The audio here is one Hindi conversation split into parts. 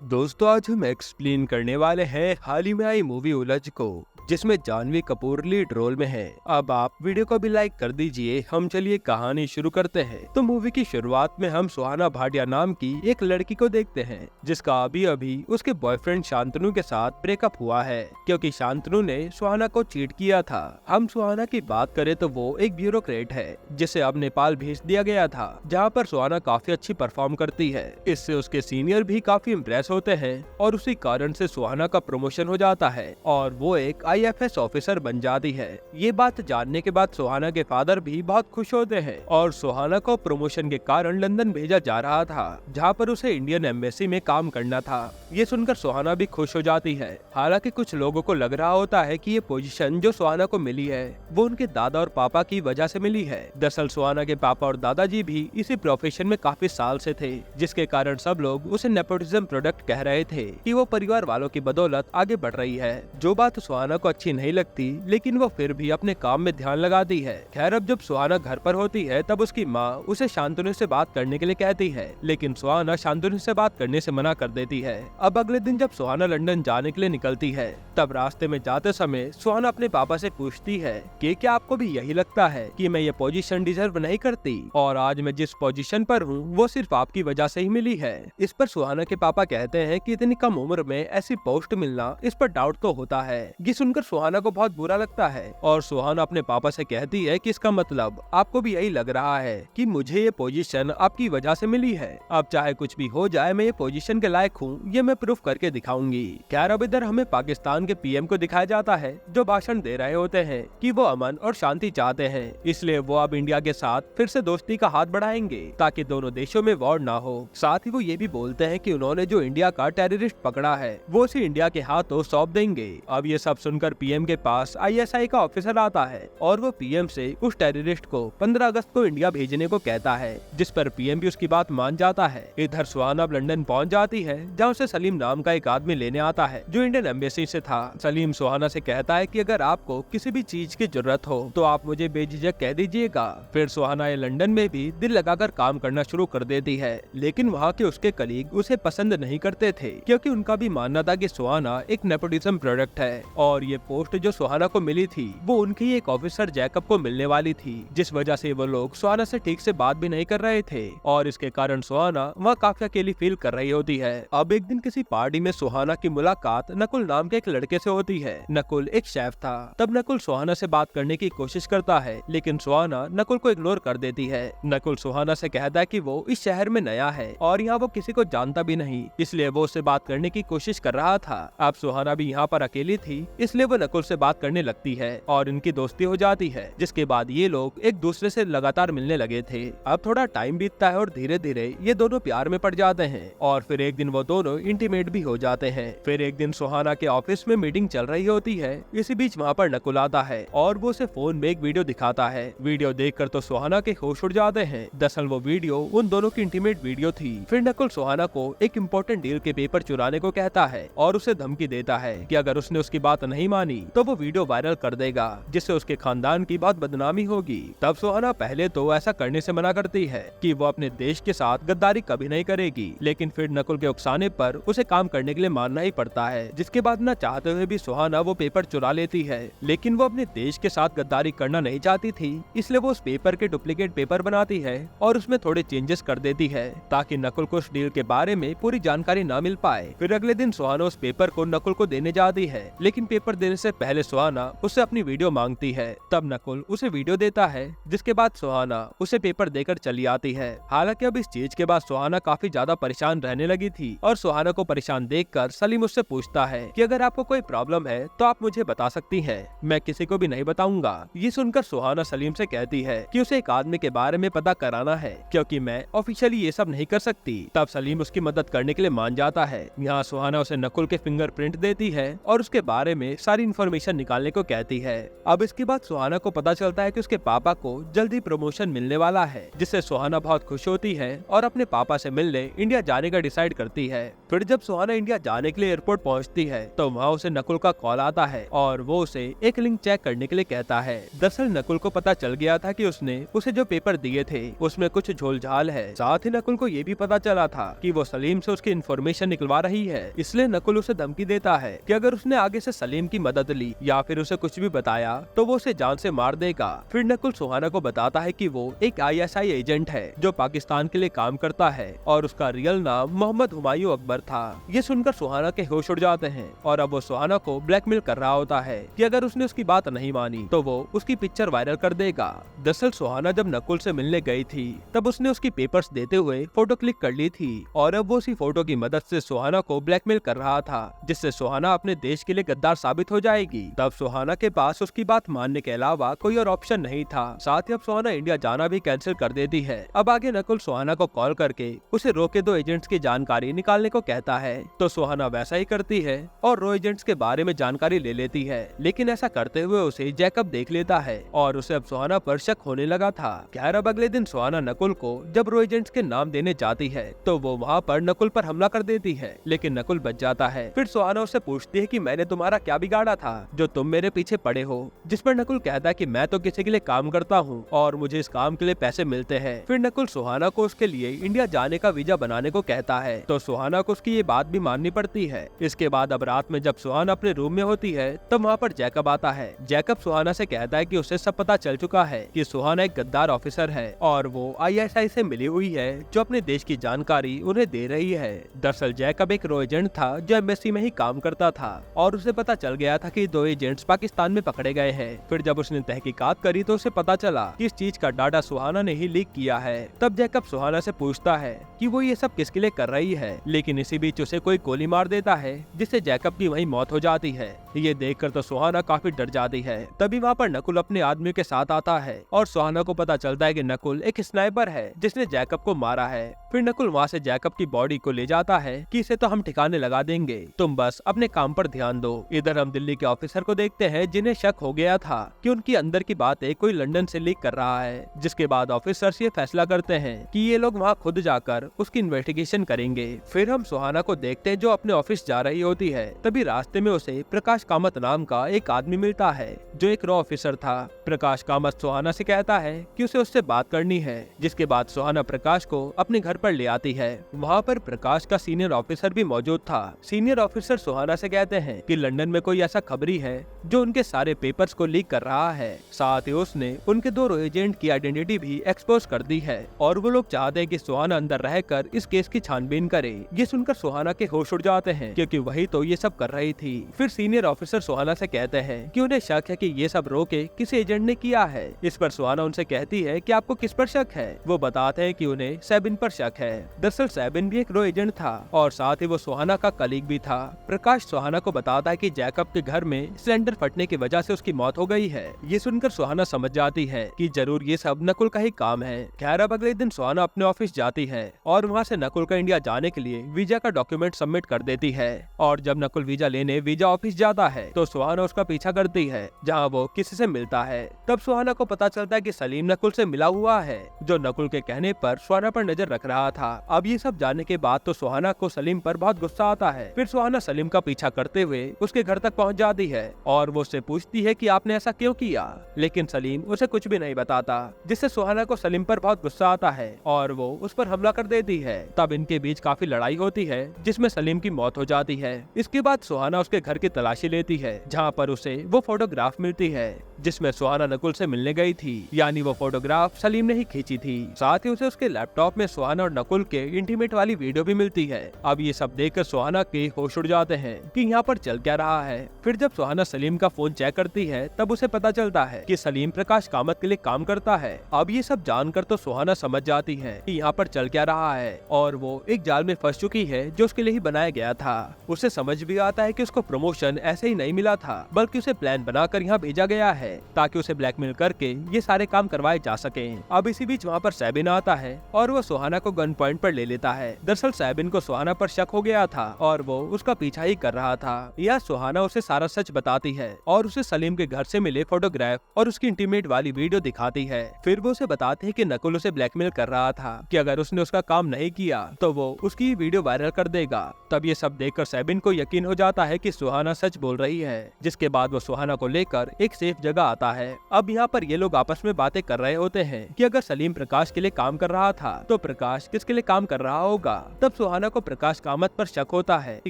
दोस्तों, आज हम एक्सप्लेन करने वाले हैं हाल ही में आई मूवी उलझ को, जिसमें जानवी कपूर लीड रोल में है। अब आप वीडियो को भी लाइक कर दीजिए। हम चलिए कहानी शुरू करते हैं। तो मूवी की शुरुआत में हम सुहाना भाटिया नाम की एक लड़की को देखते हैं, जिसका अभी अभी उसके बॉयफ्रेंड शांतनु के साथ ब्रेकअप हुआ है, क्योंकि शांतनु ने सुहाना को चीट किया था। हम सुहाना की बात करें तो वो एक ब्यूरोक्रेट है, जिसे अब नेपाल भेज दिया गया था, जहाँ पर सुहाना काफी अच्छी परफॉर्म करती है। इससे उसके सीनियर भी काफी इम्प्रेस होते हैं और उसी कारण से सुहाना का प्रमोशन हो जाता है और वो एक आईएफएस ऑफिसर बन जाती है। ये बात जानने के बाद सुहाना के फादर भी बहुत खुश होते हैं और सुहाना को प्रमोशन के कारण लंदन भेजा जा रहा था, जहाँ पर उसे इंडियन एम्बेसी में काम करना था। ये सुनकर सुहाना भी खुश हो जाती है। हालांकि कुछ लोगों को लग रहा होता है कि ये पोजीशन जो सुहाना को मिली है वो उनके दादा और पापा की वजह से मिली है। दरअसल सुहाना के पापा और दादाजी भी इसी प्रोफेशन में काफी साल से थे, जिसके कारण सब लोग उसे नेपोटिज्म प्रोडक्ट कह रहे थे कि वो परिवार वालों की बदौलत आगे बढ़ रही है। जो बात सुहाना को अच्छी नहीं लगती, लेकिन वो फिर भी अपने काम में ध्यान लगाती है। खैर, अब जब सुहाना घर पर होती है तब उसकी माँ उसे शांतनु से बात करने के लिए कहती है, लेकिन सुहाना शांतनु से बात करने से मना कर देती है। अब अगले दिन जब सुहाना लंदन जाने के लिए निकलती है, तब रास्ते में जाते समय सुहाना अपने पापा से पूछती है कि क्या आपको भी यही लगता है कि मैं ये पोजीशन डिजर्व नहीं करती और आज मैं जिस पोजीशन पर हूँ वो सिर्फ आपकी वजह से ही मिली है। इस पर सुहाना के पापा कहते हैं कि इतनी कम उम्र में ऐसी पोस्ट मिलना, इस पर डाउट तो होता है। ये सुनकर सुहाना को बहुत बुरा लगता है और सुहाना अपने पापा से कहती है कि इसका मतलब आपको भी यही लग रहा है कि मुझे ये पोजीशन आपकी वजह से मिली है। अब चाहे कुछ भी हो जाए, मैं ये पोजीशन के लायक हूँ, ये मैं प्रूफ करके दिखाऊंगी। खैर, अब इधर हमें पाकिस्तान के पीएम को दिखाया जाता है, जो भाषण दे रहे होते हैं कि वो अमन और शांति चाहते हैं, इसलिए वो अब इंडिया के साथ फिर से दोस्ती का हाथ बढ़ाएंगे ताकि दोनों देशों में वॉर ना हो। साथ ही वो ये भी बोलते हैं कि उन्होंने जो इंडिया का टेररिस्ट पकड़ा है वो उसे इंडिया के हाथों सौंप देंगे। अब ये सब सुनकर पीएम के पास आईएसआई का ऑफिसर आता है और वो पीएम से उस टेररिस्ट को 15 अगस्त को इंडिया भेजने को कहता है, जिस पर पीएम भी उसकी बात मान जाता है। इधर सुहाना अब लंदन पहुंच जाती है, जहाँ उसे सलीम नाम का एक आदमी लेने आता है जो इंडियन एम्बेसी से था। सलीम सुहाना से कहता है कि अगर आपको किसी भी चीज की जरूरत हो तो आप मुझे बेझिझक कह दीजिएगा। फिर सुहाना ये लंदन में भी दिल लगाकर काम करना शुरू कर देती है, लेकिन वहाँ के उसके कलीग उसे पसंद नहीं करते थे, क्योंकि उनका भी मानना था कि सुहाना एक नेपोटिज्म प्रोडक्ट है और ये पोस्ट जो सुहाना को मिली थी वो उनकी एक ऑफिसर जैकब को मिलने वाली थी, जिस वजह से वो लोग सुहाना से ठीक से बात भी नहीं कर रहे थे और इसके कारण सुहाना वहाँ काफी अकेली फील कर रही होती है। अब एक दिन किसी पार्टी में सुहाना की मुलाकात नकुल नाम के एक लड़के से होती है। नकुल एक शेफ था। तब नकुल सुहाना से बात करने की कोशिश करता है, लेकिन सुहाना नकुल को इग्नोर कर देती है। नकुल सुहाना से कहता है कि वो इस शहर में नया है और यहाँ वो किसी को जानता भी नहीं, इसलिए वो उससे बात करने की कोशिश कर रहा था। अब सुहाना भी यहाँ पर अकेली थी, इसलिए वो नकुल से बात करने लगती है और इनकी दोस्ती हो जाती है, जिसके बाद ये लोग एक दूसरे से लगातार मिलने लगे थे। अब थोड़ा टाइम बीतता है और धीरे धीरे ये दोनों प्यार में पड़ जाते हैं और फिर एक दिन वो दोनों इंटीमेट भी हो जाते हैं। फिर एक दिन सुहाना के ऑफिस में मीटिंग चल रही होती है। इसी बीच वहाँ पर नकुल आता है और वो उसे फोन में एक वीडियो दिखाता है। वीडियो देखकर तो सुहाना के होश उड़ जाते हैं। दरअसल वो वीडियो उन दोनों की इंटीमेट वीडियो थी। फिर नकुल सुहाना को एक इम्पोर्टेंट डील के पेपर चुराने को कहता है और उसे धमकी देता है कि अगर उसने उसकी बात नहीं मानी तो वो वीडियो वायरल कर देगा, जिससे उसके खानदान की बहुत बदनामी होगी। तब सुहाना पहले तो ऐसा करने से मना करती है कि वो अपने देश के साथ गद्दारी कभी नहीं करेगी, लेकिन फिर नकुल के उकसाने पर उसे काम करने के लिए मानना ही पड़ता है, जिसके बाद न चाहते हुए भी सुहाना वो पेपर चुरा लेती है। लेकिन वो अपने देश के साथ गद्दारी करना नहीं चाहती थी, इसलिए वो उस पेपर के डुप्लीकेट पेपर बनाती है और उसमें थोड़े चेंजेस कर देती है ताकि नकुल को उस डील के बारे में पूरी जानकारी न मिल पाए। फिर अगले दिन सुहाना उस पेपर को नकुल को देने जाती है, लेकिन पेपर देने से पहले सुहाना उससे अपनी वीडियो मांगती है। तब नकुल उसे वीडियो देता है, जिसके बाद सुहाना उसे पेपर देकर चली आती है। हालांकि अब इस चीज के बाद सुहाना काफी ज्यादा परेशान रहने लगी थी और सुहाना को परेशान देखकर सलीम उससे पूछता है कि अगर आपको कोई प्रॉब्लम है तो आप मुझे बता सकती हैं, मैं किसी को भी नहीं बताऊंगा। ये सुनकर सुहाना सलीम से कहती है कि उसे एक आदमी के बारे में पता कराना है, क्योंकि मैं ऑफिशियली ये सब नहीं कर सकती। तब सलीम उसकी मदद करने के लिए मान जाता है। यहाँ सुहाना उसे नकुल के फिंगरप्रिंट देती है और उसके बारे में सारी इन्फॉर्मेशन निकालने को कहती है। अब इसके बाद सुहाना को पता चलता है कि उसके पापा को जल्दी प्रमोशन मिलने वाला है, जिससे सुहाना बहुत खुश होती है और अपने पापा से मिलने इंडिया जाने का डिसाइड करती है। फिर जब सुहाना इंडिया जाने के लिए एयरपोर्ट पहुंचती है तो वहाँ उसे नकुल का कॉल आता है और वो उसे एक लिंक चेक करने के लिए कहता है। दरअसल नकुल को पता चल गया था कि उसने उसे जो पेपर दिए थे उसमें कुछ झोलझाल है। साथ ही नकुल को ये भी पता चला था कि वो सलीम से उसकी इन्फॉर्मेशन निकलवा रही है, इसलिए नकुल उसे धमकी देता है कि अगर उसने आगे से सलीम की मदद ली या फिर उसे कुछ भी बताया तो वो उसे जान से मार देगा। फिर नकुल सुहाना को बताता है कि वो एक ISI एजेंट है जो पाकिस्तान के लिए काम करता है और उसका रियल नाम मोहम्मद हुमायूं अकबर था। ये सुनकर सुहाना के होश उड़ जाते हैं और अब वो सुहाना को ब्लैकमेल कर रहा होता है कि अगर उसने उसकी बात नहीं मानी तो वो उसकी पिक्चर वायरल कर देगा। दरअसल सुहाना जब नकुल से मिलने गई थी तब उसने उसकी पेपर्स देते हुए फोटो क्लिक कर ली थी और अब वो उसी फोटो की मदद से सुहाना को ब्लैकमेल कर रहा था, जिससे सुहाना अपने देश के लिए गद्दार साबित हो जाएगी। तब सुहाना के पास उसकी बात मानने के अलावा कोई और ऑप्शन नहीं था। साथ ही अब सुहाना इंडिया जाना भी कैंसिल कर देती है। अब आगे नकुल सुहाना को कॉल करके उसे रो के 2 एजेंट्स की जानकारी निकालने को कहता है, तो सुहाना वैसा ही करती है और रो एजेंट्स के बारे में जानकारी ले लेती है। लेकिन ऐसा करते हुए उसे जैकब देख लेता है और उसे अब सुहाना पर शक होने लगा था। खैर अब अगले दिन सुहाना नकुल को जब रो एजेंट्स के नाम देने जाती है तो वो वहाँ पर नकुल पर हमला कर देती है, लेकिन नकुल बच जाता है। फिर सुहाना उससे पूछती है कि मैंने तुम्हारा क्या बिगाड़ा था जो तुम मेरे पीछे पड़े हो, जिस पर नकुल कहता है कि मैं तो किसी के लिए काम करता हूँ और मुझे इस काम के लिए पैसे मिलते हैं। फिर नकुल सुहाना को उसके लिए इंडिया जाने का वीजा बनाने को कहता है, तो सुहाना को उसकी ये बात भी माननी पड़ती है। इसके बाद अब रात में जब सुहाना अपने रूम में होती है तब वहाँ पर जैकब आता है। जैकब सुहाना से कहता है कि उसे सब पता चल चुका है कि सुहाना एक गद्दार ऑफिसर है और वो ISI से मिली हुई है जो अपने देश की जानकारी उन्हें दे रही है। दरअसल जैकब एक रो एजेंट था जो एम्बेसी में ही काम करता था और उसे पता चल गया था कि 2 एजेंट्स पाकिस्तान में पकड़े गए हैं। फिर जब उसने तहकीकात करी तो उसे पता चला कि इस चीज का डाटा सुहाना ने ही लीक किया है। तब जैकब सुहाना से पूछता है कि वो ये सब किसके लिए कर रही है, लेकिन इसी बीच उसे कोई गोली मार देता है जिससे जैकब की वहीं मौत हो जाती है। ये देखकर तो सुहाना काफी डर जाती है। तभी वहाँ पर नकुल अपने आदमियों के साथ आता है और सुहाना को पता चलता है कि नकुल एक स्नाइपर है जिसने जैकब को मारा है। फिर नकुल वहाँ से जैकब की बॉडी को ले जाता है कि इसे तो हम ठिकाने लगा देंगे, तुम बस अपने काम पर ध्यान दो। इधर हम दिल्ली के ऑफिसर को देखते हैं जिन्हें शक हो गया था कि उनकी अंदर की बातें कोई लंदन से लीक कर रहा है, जिसके बाद ऑफिसर्स ये फैसला करते हैं कि ये लोग वहाँ खुद जाकर उसकी इन्वेस्टिगेशन करेंगे। फिर हम सुहाना को देखते हैं जो अपने ऑफिस जा रही होती है। तभी रास्ते में उसे प्रकाश कामत नाम का एक आदमी मिलता है जो एक रॉ ऑफिसर था। प्रकाश कामत सुहाना से कहता है कि उसे उससे बात करनी है, जिसके बाद सुहाना प्रकाश को अपने घर पर ले आती है। वहाँ पर प्रकाश का सीनियर ऑफिसर भी मौजूद था। सीनियर ऑफिसर सुहाना से कहते हैं कि लंदन में कोई ऐसा खबरी है जो उनके सारे पेपर्स को लीक कर रहा है। साथ ही उसने उनके 2 रो एजेंट की आइडेंटिटी भी एक्सपोज कर दी है और वो लोग चाहते हैं कि सुहाना अंदर रहकर इस केस की छानबीन करे। ये सुनकर सुहाना के होश उड़ जाते हैं क्योंकि वही तो ये सब कर रही थी। फिर सीनियर ऑफिसर सुहाना से कहते हैं कि उन्हें शक है कि ये सब रो के किसी एजेंट ने किया है। इस पर सुहाना उनसे कहती है कि आपको किस पर शक है। वो बताते हैं कि उन्हें सैबिन पर शक है। दरअसल सैबिन भी एक रो एजेंट था और साथ ही वो सुहाना का कलीग भी था। प्रकाश सुहाना को बताता है कि जैकब के घर में सिलेंडर फटने की वजह से उसकी मौत हो गई है। ये सुनकर सुहाना समझ जाती है कि जरूर ये सब नकुल का ही काम है। खैर अब अगले दिन सुहाना अपने ऑफिस जाती है और वहाँ से नकुल का इंडिया जाने के लिए वीजा का डॉक्यूमेंट सबमिट कर देती है। और जब नकुल वीजा लेने वीजा ऑफिस जाता है तो सुहाना उसका पीछा करती है जहाँ वो किसी से मिलता है। तब सुहाना को पता चलता है कि सलीम नकुल से मिला हुआ है जो नकुल के कहने पर सुहाना पर नजर रख रहा था। अब ये सब जानने के बाद तो सुहाना को सलीम पर बहुत गुस्सा आता है। फिर सुहाना सलीम का पीछा करते हुए उसके घर तक पहुंच जाती है और वो उससे पूछती है कि आपने ऐसा क्यों किया, लेकिन सलीम उसे कुछ भी नहीं बताता, जिससे सुहाना को सलीम पर बहुत गुस्सा आता है और वो उस पर हमला कर देती है। तब इनके बीच काफी लड़ाई होती है जिसमें सलीम की मौत हो जाती है। इसके बाद सुहाना उसके घर की तलाशी लेती है जहाँ पर उसे वो फोटोग्राफ मिलती है जिसमें सुहाना नकुल से मिलने गई थी, यानी वो फोटोग्राफ सलीम ने ही खींची थी। साथ ही उसे उसके लैपटॉप में सुहाना और नकुल के इंटीमेट वाली वीडियो भी मिलती है। अब ये सब देखकर सुहाना के होश उड़ जाते हैं कि यहाँ पर चल क्या रहा है। फिर जब सुहाना सलीम का फोन चेक करती है तब उसे पता चलता है कि सलीम प्रकाश कामत के लिए काम करता है। अब ये सब जानकर तो सुहाना समझ जाती है कि यहाँ पर चल क्या रहा है और वो एक जाल में फंस चुकी है जो उसके लिए ही बनाया गया था। उसे समझ भी आता है कि उसको प्रमोशन ऐसे ही नहीं मिला था, बल्कि उसे प्लान बनाकर यहाँ भेजा गया है ताकि उसे ब्लैकमेल करके ये सारे काम करवाए जा सके। अब इसी बीच वहाँ पर सैबिन आता है और वो सुहाना को गन पॉइंट पर ले लेता है। दरअसल सैबिन को सुहाना पर शक हो गया था और वो उसका पीछा ही कर रहा था। यह सुहाना उसे उसे सारा सच बताती है और उसे सलीम के घर से मिले फोटोग्राफ और उसकी इंटीमेट वाली वीडियो दिखाती है। फिर वो उसे बताते हैं कि नकुल उसे ब्लैकमेल कर रहा था कि अगर उसने उसका काम नहीं किया तो वो उसकी वीडियो वायरल कर देगा। तब ये सब देखकर सैबिन को यकीन हो जाता है कि सुहाना सच बोल रही है, जिसके बाद वो सुहाना को लेकर एक सेफ जगह आता है। अब यहाँ पर ये लोग आपस में बातें कर रहे होते हैं कि अगर सलीम प्रकाश के लिए काम कर रहा था तो प्रकाश किसके लिए काम कर रहा होगा। तब सुहाना को प्रकाश कामत पर शक होता है कि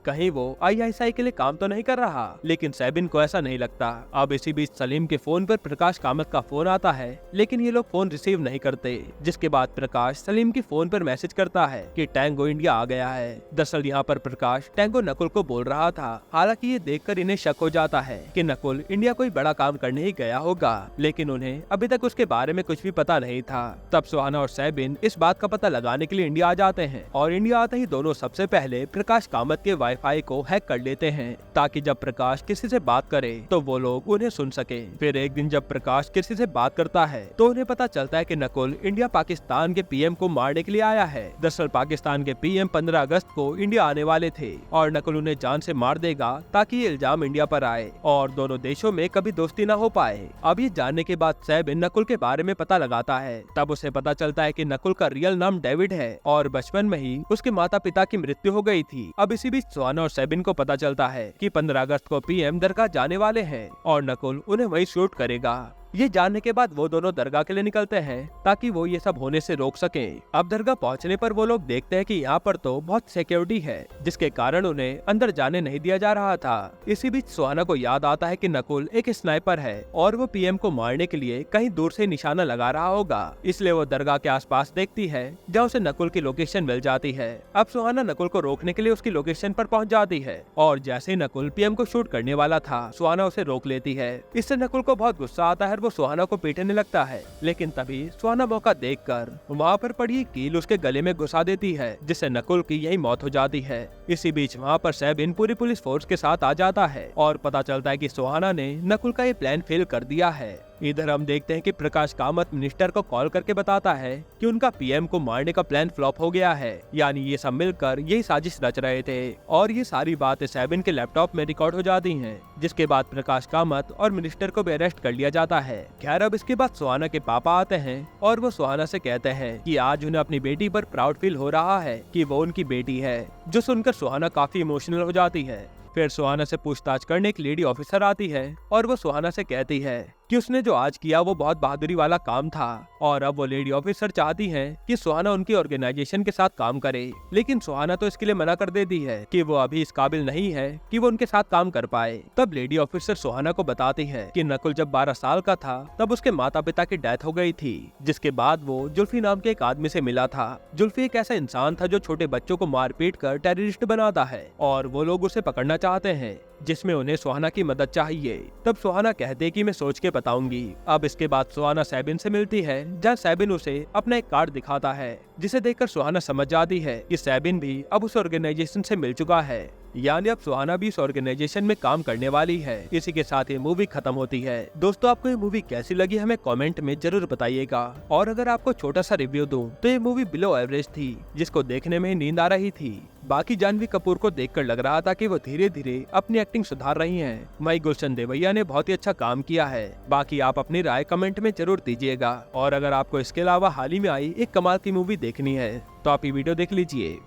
कहीं वो ISI के लिए काम तो नहीं कर रहा, लेकिन सैबिन को ऐसा नहीं लगता। अब इसी बीच सलीम के फोन पर प्रकाश कामत का फोन आता है, लेकिन ये लोग फोन रिसीव नहीं करते। जिसके बाद प्रकाश सलीम के फोन पर मैसेज करता है कि टैंगो इंडिया आ गया है। दरअसल यहाँ पर प्रकाश टैंगो नकुल को बोल रहा था। हालांकि ये देखकर इन्हें शक हो जाता है कि नकुल इंडिया कोई बड़ा काम करने ही गया होगा, लेकिन उन्हें अभी तक उसके बारे में कुछ भी पता नहीं था। तब सुहाना और सैबिन इस बात का पता लगाने के लिए इंडिया आ जाते हैं और इंडिया आते ही दोनों सबसे पहले प्रकाश कामत के वाईफाई को हैक कर लेते हैं, ताकि जब प्रकाश किसी से बात करे तो वो लोग उन्हें सुन सके। फिर एक दिन जब प्रकाश किसी से बात करता है तो उन्हें पता चलता है कि नकुल इंडिया पाकिस्तान के PM को मारने के लिए आया है। दरअसल पाकिस्तान के PM 15 अगस्त को इंडिया आने वाले थे और नकुल उन्हें जान से मार देगा ताकि ये इल्जाम इंडिया पर आए और दोनों देशों में कभी दोस्ती न हो पाए। अब ये जानने के बाद सैबिन नकुल के बारे में पता लगाता है। तब उसे पता चलता है कि नकुल का रियल नाम डेविड है और बचपन में ही उसके माता पिता की मृत्यु हो गई थी। अब इसी बीच सुहाना और सैबिन को पता चलता है कि 15 अगस्त को PM दरगाह जाने वाले हैं और नकुल उन्हें वहीं शूट करेगा। ये जानने के बाद वो दोनों दरगाह के लिए निकलते हैं ताकि वो ये सब होने से रोक सकें। अब दरगाह पहुंचने पर वो लोग देखते हैं कि यहाँ पर तो बहुत सिक्योरिटी है, जिसके कारण उन्हें अंदर जाने नहीं दिया जा रहा था। इसी बीच सुहाना को याद आता है कि नकुल एक स्नाइपर है और वो PM को मारने के लिए कहीं दूर से निशाना लगा रहा होगा, इसलिए वो दरगाह के आसपास देखती है जहाँ उसे नकुल की लोकेशन मिल जाती है। अब सुहाना नकुल को रोकने के लिए उसकी लोकेशन पर पहुँच जाती है और जैसे ही नकुल PM को शूट करने वाला था, सुहाना उसे रोक लेती है। इससे नकुल को बहुत गुस्सा आता है, वो सुहाना को पीटने लगता है, लेकिन तभी सुहाना मौका देखकर वहाँ पर पड़ी कील उसके गले में घुसा देती है, जिससे नकुल की यही मौत हो जाती है। इसी बीच वहाँ पर सैबिन पूरी पुलिस फोर्स के साथ आ जाता है और पता चलता है कि सुहाना ने नकुल का ये प्लान फेल कर दिया है। इधर हम देखते हैं कि प्रकाश कामत मिनिस्टर को कॉल करके बताता है कि उनका PM को मारने का प्लान फ्लॉप हो गया है, यानी ये सब मिलकर यही साजिश रच रहे थे और ये सारी बातें सैबिन के लैपटॉप में रिकॉर्ड हो जाती हैं। जिसके बाद प्रकाश कामत और मिनिस्टर को भी अरेस्ट कर लिया जाता है। खैर अब इसके बाद सुहाना के पापा आते हैं और वो सुहाना से कहते हैं कि आज उन्हें अपनी बेटी पर प्राउड फील हो रहा है कि वो उनकी बेटी है, जो सुनकर सुहाना काफी इमोशनल हो जाती है। फिर सुहाना से पूछताछ करने एक लेडी ऑफिसर आती है और वो सुहाना से कहती है कि उसने जो आज किया वो बहुत बहादुरी वाला काम था और अब वो लेडी ऑफिसर चाहती है कि सुहाना उनकी ऑर्गेनाइजेशन के साथ काम करे, लेकिन सुहाना तो इसके लिए मना कर देती है कि वो अभी इस काबिल नहीं है कि वो उनके साथ काम कर पाए। तब लेडी ऑफिसर सुहाना को बताती है कि नकुल जब 12 साल का था तब उसके माता पिता की डेथ हो गई थी, जिसके बाद वो जुल्फी नाम के एक आदमी से मिला था। जुल्फी एक ऐसा इंसान था जो छोटे बच्चों को मार पीट कर टेररिस्ट बनाता है और वो लोग उसे पकड़ना चाहते हैं, जिसमें उन्हें सुहाना की मदद चाहिए। तब सुहाना कहते कि मैं सोच के बताऊंगी। अब इसके बाद सुहाना सैबिन से मिलती है, जहाँ सैबिन उसे अपना एक कार्ड दिखाता है, जिसे देखकर सुहाना समझ जाती है कि सैबिन भी अब उस ऑर्गेनाइजेशन से मिल चुका है, यानी अब सुहाना भी इस ऑर्गेनाइजेशन में काम करने वाली है। इसी के साथ ये मूवी खत्म होती है। दोस्तों आपको ये मूवी कैसी लगी हमें कमेंट में जरूर बताइएगा, और अगर आपको छोटा सा रिव्यू दूं तो ये मूवी बिलो एवरेज थी, जिसको देखने में नींद आ रही थी। बाकी जानवी कपूर को देखकर लग रहा था कि वो धीरे धीरे अपनी एक्टिंग सुधार रही हैं। वहीं गुलशन देवैया ने बहुत ही अच्छा काम किया है। बाकी आप अपनी राय कमेंट में जरूर दीजिएगा, और अगर आपको इसके अलावा हाल ही में आई एक कमाल की मूवी देखनी है तो आप ये वीडियो देख लीजिए।